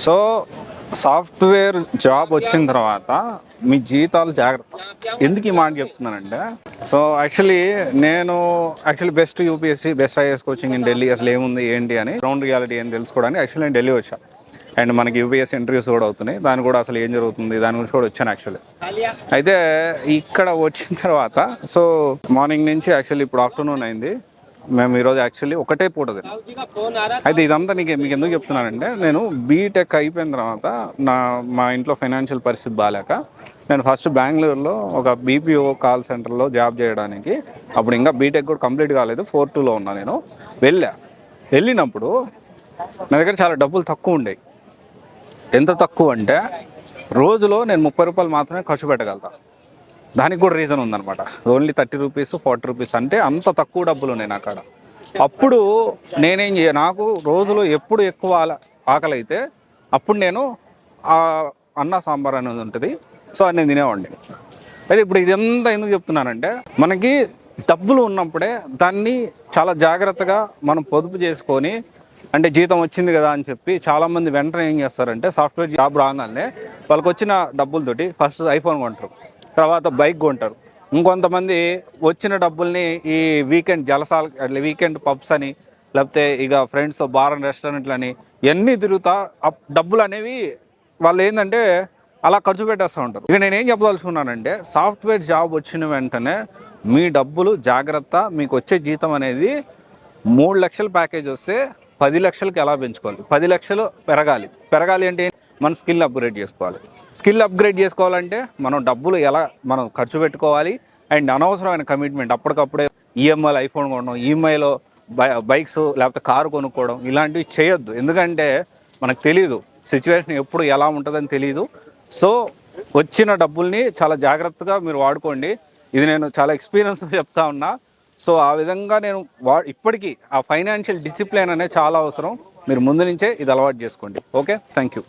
So software job వచ్చిన తర్వాత మీ జీతాలు జాగ్రత్త. ఎందుకు ఈ మాట చెప్తున్నానంటే, సో నేను best UPSC best IAS coaching in Delhi అసలు ఏముంది ఏంటి అని గ్రౌండ్ రియాలిటీ అని తెలుసుకోవడానికి నేను ఢిల్లీ వచ్చాను. అండ్ మనకి యూపీఎస్సీ ఇంటర్వ్యూస్ కూడా అవుతున్నాయి, దాని కూడా అసలు ఏం జరుగుతుంది దాని గురించి కూడా వచ్చాను. అయితే ఇక్కడ వచ్చిన తర్వాత సో మార్నింగ్ నుంచి ఇప్పుడు ఆఫ్టర్నూన్ అయింది. మేము ఈరోజు ఒకటే పూట తిన్నాం. అయితే ఇదంతా మీకు ఎందుకు చెప్తున్నానంటే, నేను బీటెక్ అయిపోయిన తర్వాత మా ఇంట్లో ఫైనాన్షియల్ పరిస్థితి బాగాలేక నేను ఫస్ట్ బెంగళూరులో ఒక బీపీఓ కాల్ సెంటర్లో జాబ్ చేయడానికి, అప్పుడు ఇంకా బీటెక్ కూడా కంప్లీట్ కాలేదు, 4-2లో ఉన్నా. నేను వెళ్ళినప్పుడు నా దగ్గర చాలా డబ్బులు తక్కువ ఉండేవి. ఎంత తక్కువ అంటే రోజులో నేను 30 రూపాయలు మాత్రమే ఖర్చు పెట్టగలుగుతాను. దానికి కూడా రీజన్ ఉందన్నమాట. ఓన్లీ 30 రూపీస్ 40 రూపీస్ అంటే అంత తక్కువ డబ్బులు ఉన్నాయి నా కాడ. అప్పుడు నాకు రోజులో ఎప్పుడు ఎక్కువ ఆకలి అయితే అప్పుడు నేను అన్న సాంబార్ అనేది ఉంటుంది, సో అది నేను తినేవాడిని. అయితే ఇప్పుడు ఇదంతా ఎందుకు చెప్తున్నానంటే, మనకి డబ్బులు ఉన్నప్పుడే దాన్ని చాలా జాగ్రత్తగా మనం పొదుపు చేసుకొని, అంటే జీతం వచ్చింది కదా అని చెప్పి చాలామంది వెంటనే ఏం చేస్తారంటే, సాఫ్ట్వేర్ జాబ్ రాగానే వాళ్ళకి వచ్చిన డబ్బులతోటి ఫస్ట్ ఐఫోన్ కొంటారు, తర్వాత బైక్ కొంటారు. ఇంకొంతమంది వచ్చిన డబ్బుల్ని ఈ వీకెండ్ పబ్స్ అని, లేకపోతే ఇక ఫ్రెండ్స్ బార్ అండ్ రెస్టారెంట్లు అని ఇవన్నీ తిరుగుతా డబ్బులు అనేవి వాళ్ళు ఏంటంటే అలా ఖర్చు పెట్టేస్తూ ఉంటారు. ఇక నేనేం చెప్పదలుచుకున్నానంటే, సాఫ్ట్వేర్ జాబ్ వచ్చిన వెంటనే మీ డబ్బులు జాగ్రత్త. మీకు వచ్చే జీతం అనేది 3 లక్షల ప్యాకేజ్ వస్తే 10 లక్షలకి ఎలా పెంచుకోవాలి, 10 లక్షలు పెరగాలి అంటే మనం స్కిల్ అప్గ్రేడ్ చేసుకోవాలంటే మనం డబ్బులు ఎలా మనం ఖర్చు పెట్టుకోవాలి. అండ్ అనవసరమైన కమిట్మెంట్, అప్పటికప్పుడే ఈఎంఐలో ఐఫోన్ కొనడం, ఈఎంఐలో బైక్స్ లేకపోతే కారు కొనుక్కోవడం, ఇలాంటివి చేయొద్దు. ఎందుకంటే మనకు తెలియదు సిచ్యువేషన్ ఎప్పుడు ఎలా ఉంటుందని తెలియదు. సో వచ్చిన డబ్బుల్ని చాలా జాగ్రత్తగా మీరు వాడుకోండి. ఇది నేను చాలా ఎక్స్పీరియన్స్ చెప్తా ఉన్నా. సో ఆ విధంగా నేను ఇప్పటికీ ఆ ఫైనాన్షియల్ డిసిప్లిన్ అనేది చాలా అవసరం. మీరు ముందు నుంచే ఇది అలవాటు చేసుకోండి. Okay, thank you.